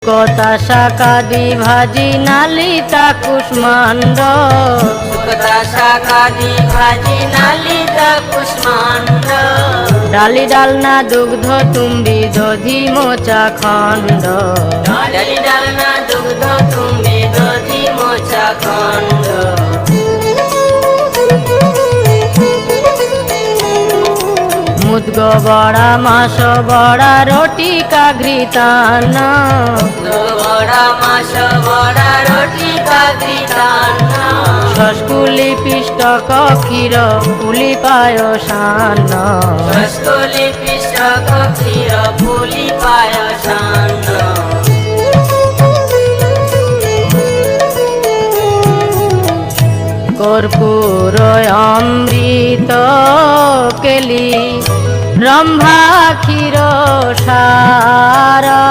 কতা শাকাদি ভাজি নালিতা কুষ্মাণ্ড শুকতা শাকাদি ভাজি নালিতা কুষ্মাণ্ড ডালি ডালনা দুগ্ধ তুম্বি দধি মোচা খণ্ড ডালি ডালনা দুগ্ধ তুমি দধি মোচা খণ্ড মুদগ বড়া মাস বড়া রটি কাঘৃতান্ন বড়া মাস বড়া রটি কাঘৃতান্ন শস্কুলি পিষ্টক ক্ষীর পুলি পায়সান্ন রসকলি পিষ্টক ক্ষীর পুলি পায়সান্ন কর্পূর অমৃত কেলি রম্ভা ক্ষীর সারা।